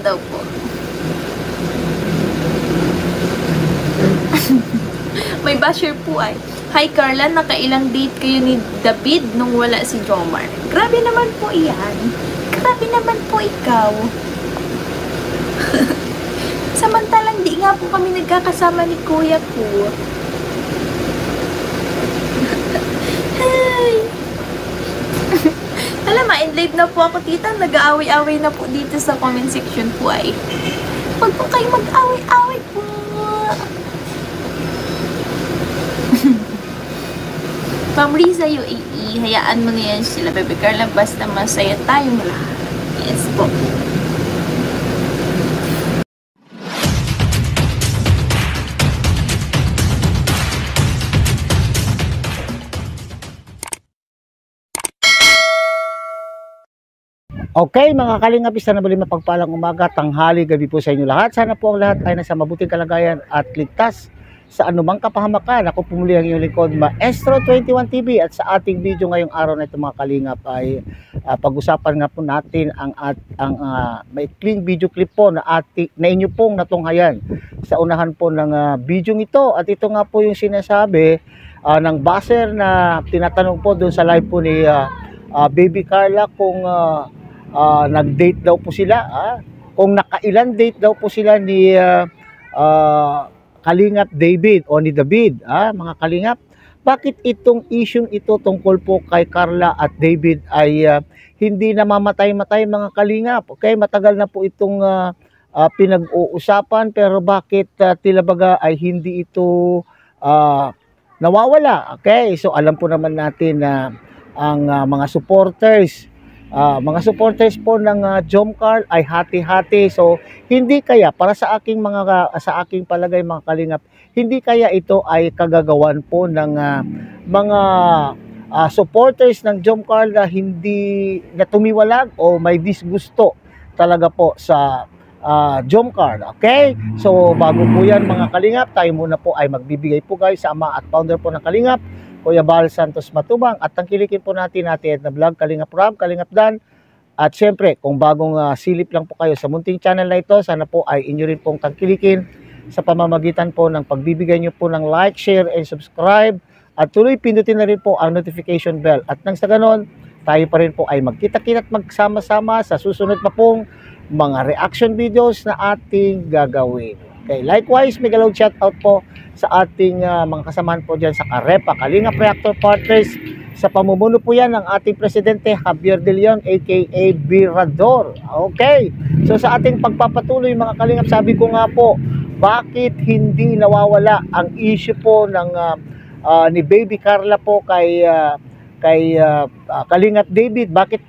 daw po. May basher po ay, "Hi Carla, nakailang date kayo ni David nung wala si Jomar?" Grabe naman po iyan. Grabe naman po ikaw. Samantalang di nga po kami nagkakasama ni kuya ko. Hi! Alam, ma-enlive na po ako, tita. Nag-aaway-away na po dito sa comment section po ay. Huwag po kayo mag-away-away po. Ma'am Riza UAE, hayaan mo na yan sila, Bebe Carla, basta masaya tayong lahat. Yes po. Okay, mga kalingap, isa na muli mapagpalang umaga, tanghali, gabi po sa inyo lahat. Sana po ang lahat ay nasa mabuting kalagayan at ligtas sa anumang kapahamakan. Ako po muli ang inyong lingkod, Maestro 21 TV, at sa ating video ngayong araw na ito, mga kalingap, ay pag-usapan nga po natin ang maikling video clip po na inyo pong natunghayan sa unahan po ng video ito. At ito nga po yung sinasabi ng buzzer na tinatanong po doon sa live po ni Baby Carla kung nag-date daw po sila, kung nakailan date daw po sila ni Kalingap David o ni David, mga kalingap. Bakit itong issue ito tungkol po kay Carla at David ay hindi namamatay-matay, mga kalingap? Okay, matagal na po itong pinag-uusapan, pero bakit tila baga ay hindi ito nawawala? Okay, so alam po naman natin na ang mga supporters po ng Jomcar ay hati-hati. So hindi kaya, para sa aking palagay, mga kalingap, hindi kaya ito ay kagagawan po ng mga supporters ng Jomcar na hindi na tumiwalag o may disgusto talaga po sa Jomcar. Okay? So bago po yan, mga kalingap, tayo muna po ay magbibigay po guys sa ama at founder po ng Kalingap, Kuya Bal Santos Matubang, at tangkilikin po natin na vlog, Kalingap Rob, Kalingap Dan. At syempre, kung bagong silip lang po kayo sa munting channel na ito, sana po ay inyo rin pong tangkilikin sa pamamagitan po ng pagbibigay nyo po ng like, share, and subscribe. At tuloy pindutin na rin po ang notification bell. At nang sa ganon, tayo pa rin po ay magkita-kita at magsama-sama sa susunod pa pong mga reaction videos na ating gagawin. Okay, likewise, mega loud shout out po sa ating mga kasamahan po dyan sa Karepa, Kalingap Reactor Partners. Sa pamumuno po yan ng ating Presidente Javier De Leon, aka Virador. Okay, so sa ating pagpapatuloy, mga kalingap, sabi ko nga po, bakit hindi nawawala ang issue po ng ni Baby Carla po kay Kalingap David? Bakit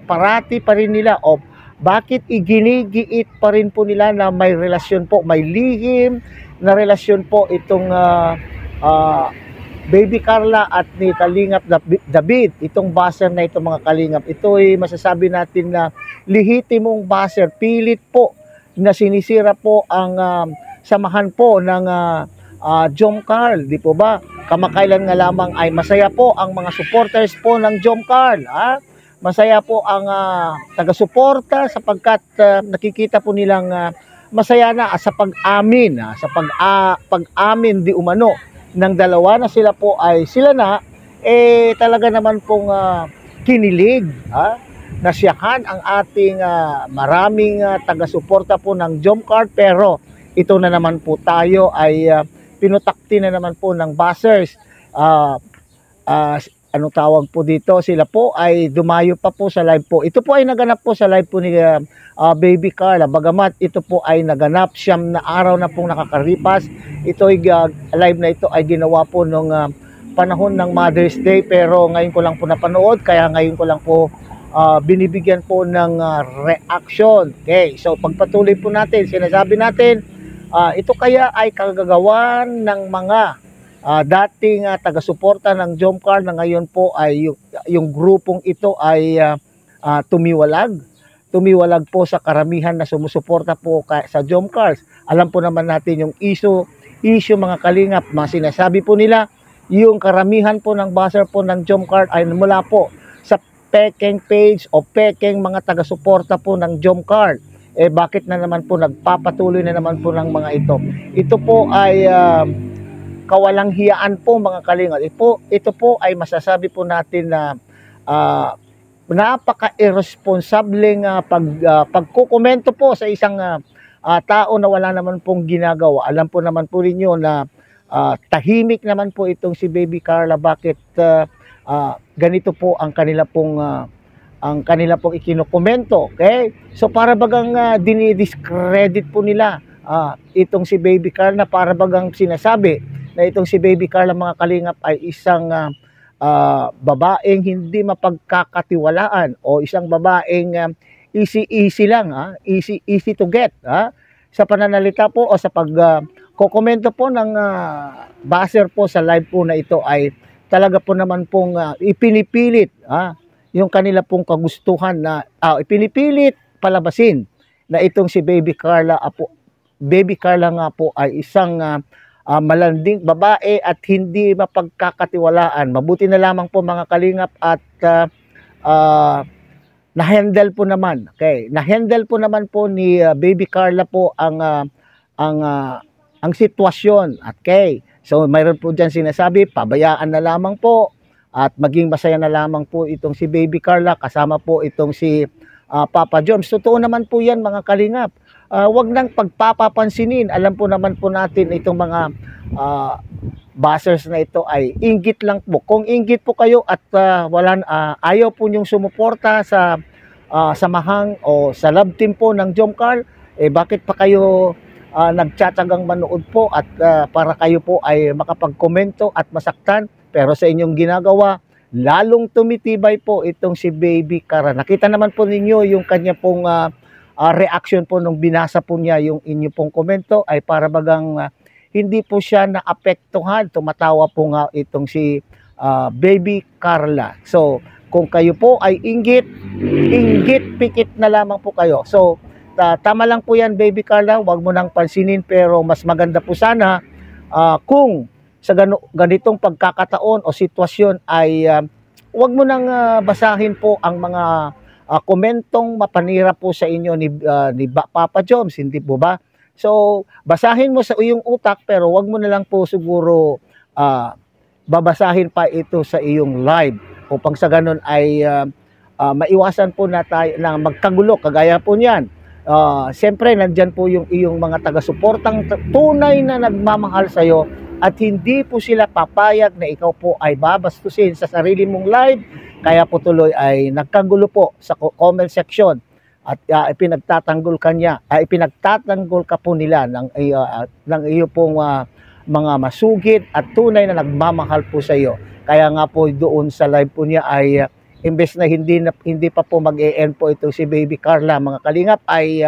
parati pa rin nila, o bakit iginigiit pa rin po nila na may relasyon po, may lihim na relasyon po itong Baby Carla at ni Kalingap David? Itong buzzer na ito, mga kalingap, ito ay masasabi natin na lehitimong buzzer. Pilit po na sinisira po ang samahan po ng Jomcar, di po ba? Kamakailan nga lamang ay masaya po ang mga supporters po ng Jomcar, masaya po ang taga-suporta sapagkat nakikita po nilang masaya na sa pag-amin, pag-amin di umano ng dalawa na sila po ay sila na, talaga naman pong kinilig, nasiyahan ang ating maraming taga-suporta po ng Jomcar. Pero ito na naman po, tayo ay pinutakti na naman po ng buzzers. Ano tawag po dito, sila po ay dumayo pa po sa live po. Ito po ay naganap po sa live po ni Baby Carla. Bagamat ito po ay naganap, 9 na araw na pong nakakaripas. Ito ay live na ito ay ginawa po nung panahon ng Mother's Day, pero ngayon ko lang po napanood, kaya ngayon ko lang po binibigyan po ng reaction. Okay, so pagpatuloy po natin, sinasabi natin, ito kaya ay kagagawan ng mga dating taga-suporta ng Jomcar na ngayon po ay yung grupong ito ay tumiwalag po sa karamihan na sumusuporta po sa Jomcar. Alam po naman natin yung issue mga kalingap, mga sinasabi po nila, yung karamihan po ng buzzer po ng Jomcar ay mula po sa pekeng page o pekeng mga taga-suporta po ng Jomcar. bakit na naman po nagpapatuloy na naman po ng mga ito? Ito po ay kawalang hiyaan po mga kalingap. Ito po ay masasabi po natin na napaka-irresponsableng pagkukomento po sa isang tao na wala naman pong ginagawa. Alam po naman po ninyo na tahimik naman po itong si Baby Carla. Bakit ganito po ang kanila pong ikinukomento? Okay? So para bagang dinidiscredit po nila itong si Baby Carla, para bagang sinasabi na itong si Baby Carla mga kalingap ay isang babaeng hindi mapagkakatiwalaan o isang babaeng easy lang, easy to get sa pananalita po o sa pagkokomento po ng baser po sa live po na ito ay talaga po naman pong ipinipilit yung kanila pong kagustuhan na ipinipilit palabasin na itong si Baby Carla nga po ay isang malanding babae at hindi mapagkakatiwalaan. Mabuti na lamang po mga kalingap at na-handle po naman. Okay, na-handle po naman po ni Baby Carla po ang sitwasyon. Okay. So mayroon po diyan sinasabi, pabayaan na lamang po at maging masaya na lamang po itong si Baby Carla kasama po itong si Papa Joms. Totoo naman po 'yan mga kalingap. Wag nang pagpapapansinin. Alam po naman po natin itong mga bashers na ito ay inggit lang po. Kung inggit po kayo at ayaw po niyong sumuporta sa samahang o sa love team po ng Jomcar, bakit pa kayo nagtsatsagang manood po at para kayo po ay makapagkomento at masaktan? Pero sa inyong ginagawa, lalong tumitibay po itong si Baby Carla. Nakita naman po ninyo yung kanya pong reaction po nung binasa po niya yung inyo pong komento ay para bagang hindi po siya naapektuhan. Tumatawa po nga itong si Baby Carla. So kung kayo po ay inggit pikit na lamang po kayo. So tama lang po yan Baby Carla, wag mo nang pansinin, pero mas maganda po sana kung sa ganitong pagkakataon o sitwasyon ay wag mo nang basahin po ang mga komentong mapanira po sa inyo ni Papa Joms, hindi po ba? So, basahin mo sa iyong utak, pero wag mo na lang po siguro babasahin pa ito sa iyong live upang sa ganun ay maiwasan po na tayo na magkagulo kagaya po niyan. Siyempre, nandyan po yung iyong mga taga-suportang tunay na nagmamahal sa iyo at hindi po sila papayag na ikaw po ay babastusin sa sarili mong live. Kaya po tuloy ay nagkagulo po sa comment section at ipinagtatanggol ka po nila ng iyo pong mga masugid at tunay na nagmamahal po sa iyo. Kaya nga po doon sa live po niya ay imbes na hindi pa po mag-e-end po ito si Baby Carla mga kalingap ay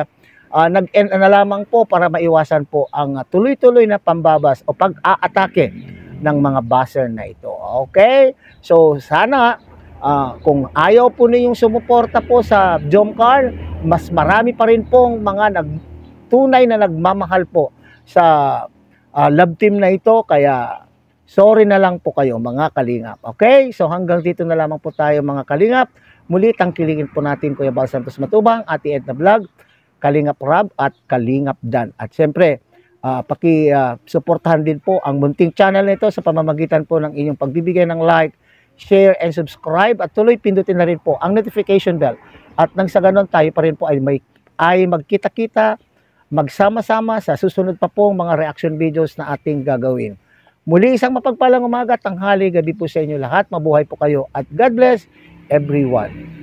nag-end na lamang po para maiwasan po ang tuloy-tuloy na pambabas o pag-aatake ng mga buzzer na ito. Okay? So sana kung ayaw po ninyong sumuporta po sa Jomcar, mas marami pa rin pong mga tunay na nagmamahal po sa love team na ito. Kaya sorry na lang po kayo mga kalingap. Okay? So hanggang dito na lamang po tayo mga kalingap. Muli tangkilingin po natin Kuya Bal Santos Matubang, Ate Edna Vlog, Kalingap Rab at Kalingap Dan. At siyempre, paki-suportahan din po ang munting channel nito sa pamamagitan po ng inyong pagbibigay ng like, share, and subscribe. At tuloy pindutin na rin po ang notification bell. At nang sa ganon tayo pa rin po ay magkita-kita, magsama-sama sa susunod pa pong mga reaction videos na ating gagawin. Muli isang mapagpalang umaga, tanghali, gabi po sa inyo lahat. Mabuhay po kayo at God bless everyone.